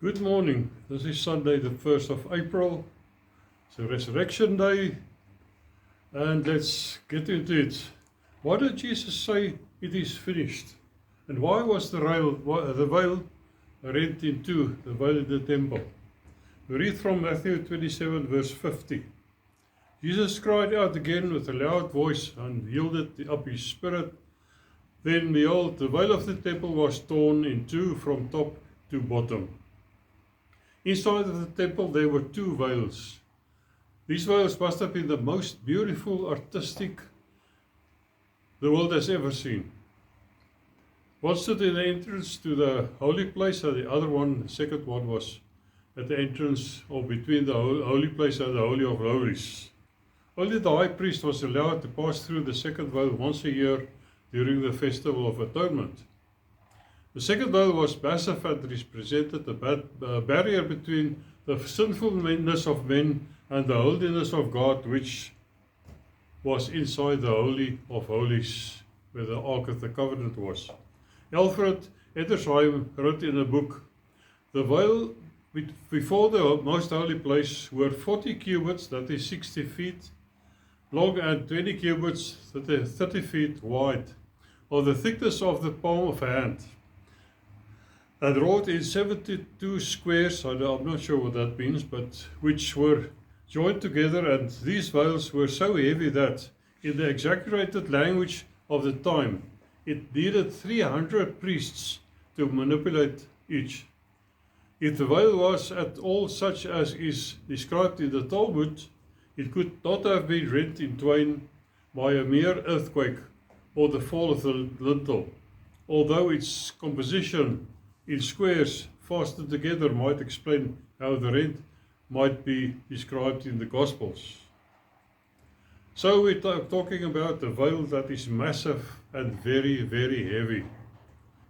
Good morning. This is Sunday, the 1st of April. It's a Resurrection Day. And let's get into it. Why did Jesus say it is finished? And why was the veil rent in two, the veil in the temple? We read from Matthew 27, verse 50. Jesus cried out again with a loud voice and yielded up his spirit. Then behold, the veil of the temple was torn in two from top to bottom. Inside of the temple there were two veils. These veils must have been the most beautiful, artistic the world has ever seen. One stood in the entrance to the holy place, and the second one was at the entrance or between the holy place and the Holy of Holies. Only the high priest was allowed to pass through the second veil once a year during the Festival of Atonement. The second veil was massive and represented a barrier between the sinfulness of men and the holiness of God, which was inside the Holy of Holies, where the Ark of the Covenant was. Alfred Edersheim wrote in a book, the veil before the most holy place were 40 cubits, that is 60 feet long, and 20 cubits, that is 30 feet wide, of the thickness of the palm of a hand. And wrought in 72 squares, I'm not sure what that means, but which were joined together, and these veils were so heavy that, in the exaggerated language of the time, it needed 300 priests to manipulate each. If the veil was at all such as is described in the Talmud, it could not have been rent in twain by a mere earthquake or the fall of the lintel, although its composition in squares fastened together might explain how the rent might be described in the Gospels. So we're talking about a veil that is massive and very, very heavy.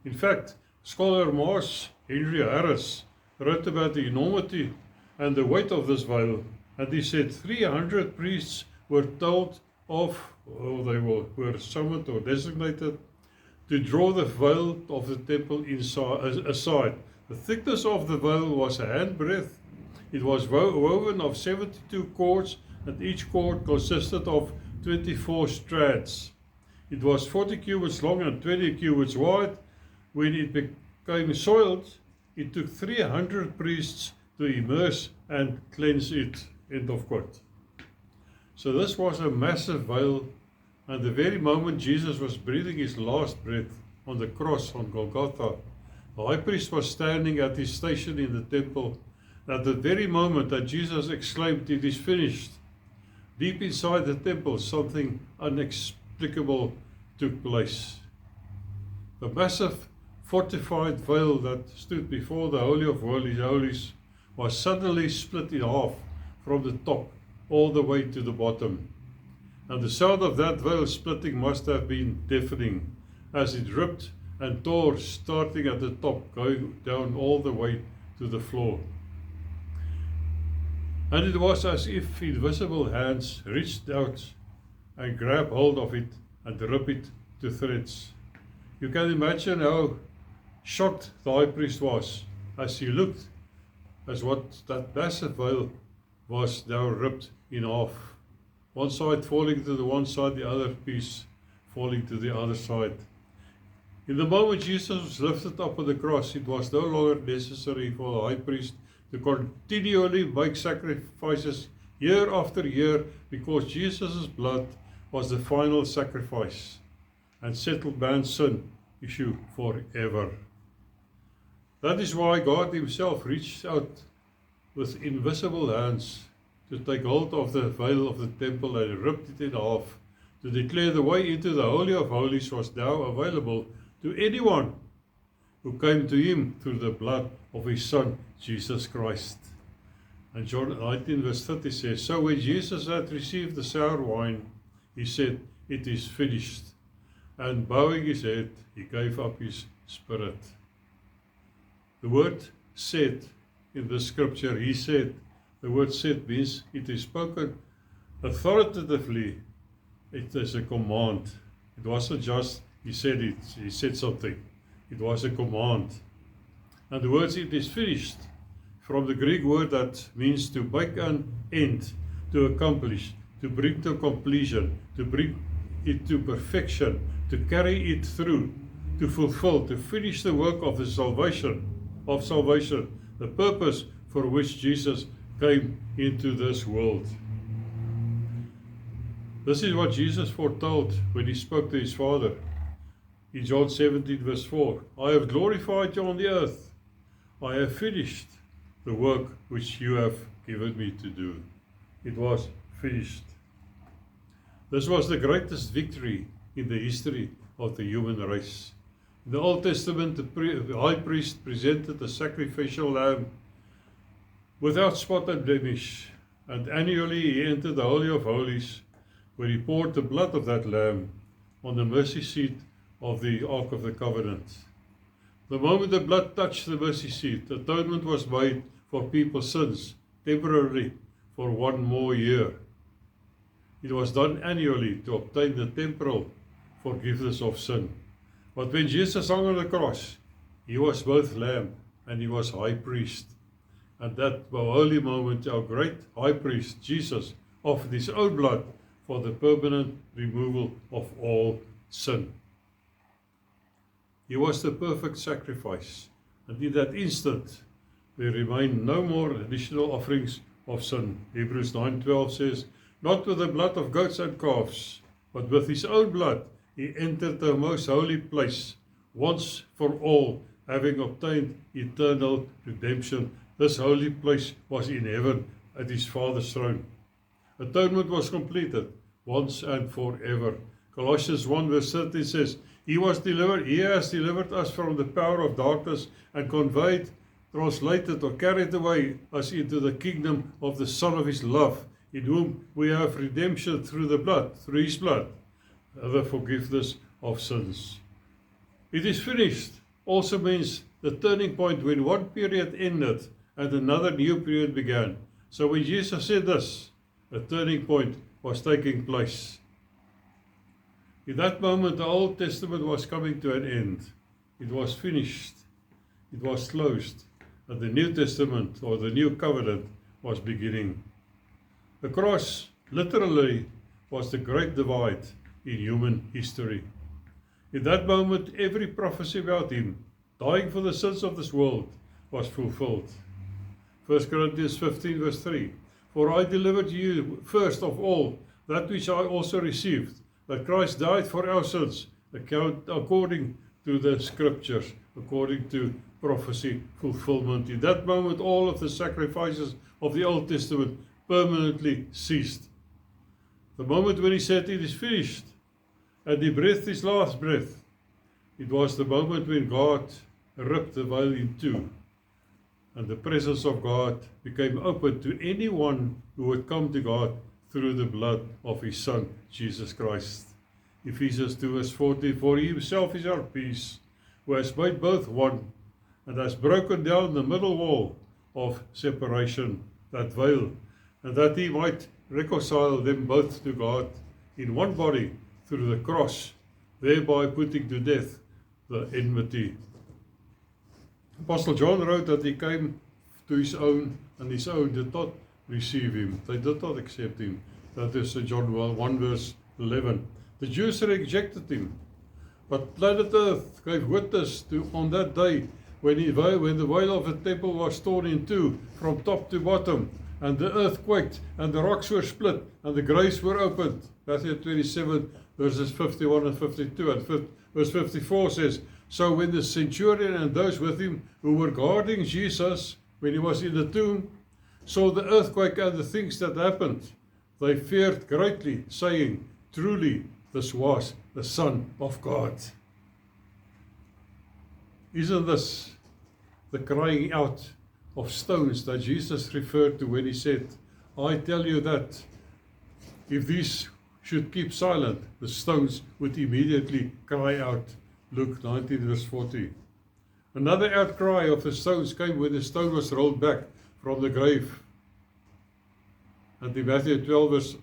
In fact, scholar Mars Henry Harris wrote about the enormity and the weight of this veil, and he said 300 priests were told off, or they were summoned or designated to draw the veil of the temple aside. The thickness of the veil was a handbreadth. It was woven of 72 cords, and each cord consisted of 24 strands. It was 40 cubits long and 20 cubits wide. When it became soiled, it took 300 priests to immerse and cleanse it. End of quote. So this was a massive veil, and the very moment Jesus was breathing his last breath on the cross on Golgotha, the high priest was standing at his station in the temple. At the very moment that Jesus exclaimed, "It is finished," deep inside the temple, something inexplicable took place. The massive fortified veil that stood before the Holy of Holies was suddenly split in half from the top all the way to the bottom. And the sound of that veil splitting must have been deafening, as it ripped and tore, starting at the top, going down all the way to the floor. And it was as if invisible hands reached out and grabbed hold of it and ripped it to shreds. You can imagine how shocked the high priest was as he looked as what that massive veil was now ripped in half. One side falling to the one side, the other piece falling to the other side. In the moment Jesus was lifted up on the cross, it was no longer necessary for the high priest to continually make sacrifices year after year, because Jesus' blood was the final sacrifice and settled man's sin issue forever. That is why God himself reached out with invisible hands to take hold of the veil of the temple and ripped it in half, to declare the way into the Holy of Holies was now available to anyone who came to him through the blood of his Son, Jesus Christ. And John 19 verse 30 says, "So when Jesus had received the sour wine, he said, 'It is finished.' And bowing his head, he gave up his spirit." The word "said" in the scripture, he said, the word "said" means it is spoken authoritatively. It is a command. It wasn't just he said it, he said something. It was a command. And the words "it is finished" from the Greek word that means to make an end, to accomplish, to bring to completion, to bring it to perfection, to carry it through, to fulfill, to finish the work of the salvation, the purpose for which Jesus came into this world. This is what Jesus foretold when he spoke to his Father in John 17 verse 4. I have glorified you on the earth. I have finished the work which you have given me to do. It was finished. This was the greatest victory in the history of the human race. In the Old Testament, the high priest presented a sacrificial lamb without spot and blemish, and annually he entered the Holy of Holies, where he poured the blood of that lamb on the mercy seat of the Ark of the Covenant. The moment the blood touched the mercy seat, atonement was made for people's sins, temporarily for one more year. It was done annually to obtain the temporal forgiveness of sin. But when Jesus hung on the cross, he was both lamb and he was high priest. And that holy moment, our great high priest, Jesus, offered his own blood for the permanent removal of all sin. He was the perfect sacrifice, and in that instant there remain no more additional offerings of sin. Hebrews 9:12 says, not with the blood of goats and calves, but with his own blood he entered the most holy place, once for all, having obtained eternal redemption. This holy place was in heaven at his Father's throne. Atonement was completed once and forever. Colossians 1 verse 13 says, he has delivered us from the power of darkness and conveyed, translated or carried away us into the kingdom of the Son of his love, in whom we have redemption through his blood, the forgiveness of sins. It is finished also means the turning point when one period ended and another new period began. So when Jesus said this, a turning point was taking place. In that moment, the Old Testament was coming to an end. It was finished. It was closed. And the New Testament, or the New Covenant, was beginning. The cross, literally, was the great divide in human history. In that moment, every prophecy about him, dying for the sins of this world, was fulfilled. 1 Corinthians 15 verse 3. For I delivered to you first of all that which I also received, that Christ died for our sins, according to the scriptures, according to prophecy fulfillment. In that moment, all of the sacrifices of the Old Testament permanently ceased. The moment when he said it is finished, and he breathed his last breath, it was the moment when God ripped the veil in two, and the presence of God became open to anyone who would come to God through the blood of his Son, Jesus Christ. Ephesians 2 verse 14, for he himself is our peace, who has made both one, and has broken down the middle wall of separation, that veil, and that he might reconcile them both to God in one body through the cross, thereby putting to death the enmity. Apostle John wrote that he came to his own, and his own did not receive him. They did not accept him. That is John 1 verse 11. The Jews rejected him, but planet Earth gave witness to on that day when the veil of the temple was torn in two from top to bottom, and the earth quaked, and the rocks were split, and the graves were opened. Matthew 27 verses 51 and 52, and verse 54 says, so when the centurion and those with him who were guarding Jesus when he was in the tomb saw the earthquake and the things that happened, they feared greatly, saying, truly this was the Son of God. Isn't this the crying out of stones that Jesus referred to when he said, I tell you that if these should keep silent, the stones would immediately cry out. Luke 19 verse 40. Another outcry of the stones came when the stone was rolled back from the grave. And in Matthew 12 verse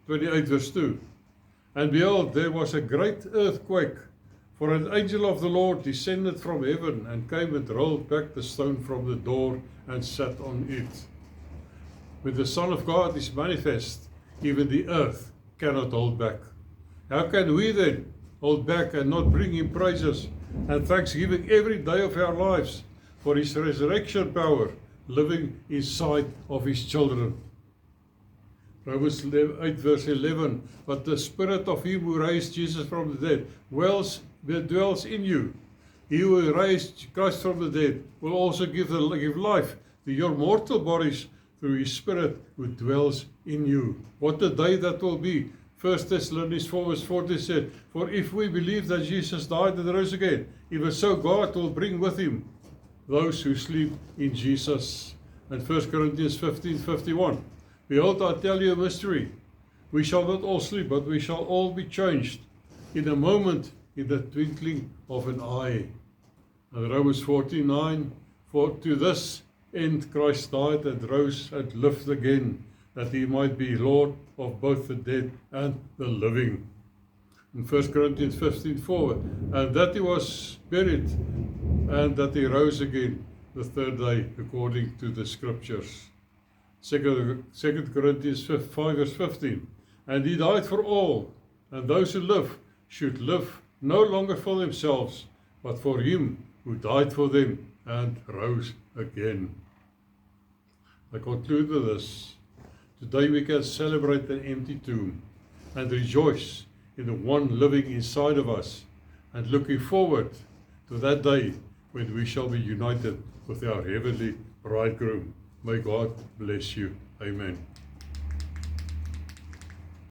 28 verse 2. And behold, there was a great earthquake, For an angel of the Lord descended from heaven and came and rolled back the stone from the door and sat on it. When the Son of God is manifest, even the earth cannot hold back. How can we then hold back and not bring Him praises and thanksgiving every day of our lives for His resurrection power living inside of His children? Romans 8 verse 11, but the Spirit of Him who raised Jesus from the dead dwells in you. He who raised Christ from the dead will also give life to your mortal bodies through His Spirit who dwells in you. What a day that will be. 1 Thessalonians 4 verse 40 said, for if we believe that Jesus died and rose again, even so God will bring with Him those who sleep in Jesus. And 1 Corinthians 15:51, behold, I tell you a mystery. We shall not all sleep, but we shall all be changed in a moment, in the twinkling of an eye. And Romans 14:9, for to this end Christ died and rose and lived again, that He might be Lord of both the dead and the living. In 1 Corinthians 15:4, and that He was buried, and that He rose again the third day, according to the Scriptures. 2 Corinthians 5 verse 15, and He died for all, and those who live should live no longer for themselves, but for Him who died for them and rose again. I conclude with this. Today we can celebrate an empty tomb and rejoice in the one living inside of us, and looking forward to that day when we shall be united with our heavenly bridegroom. May God bless you. Amen.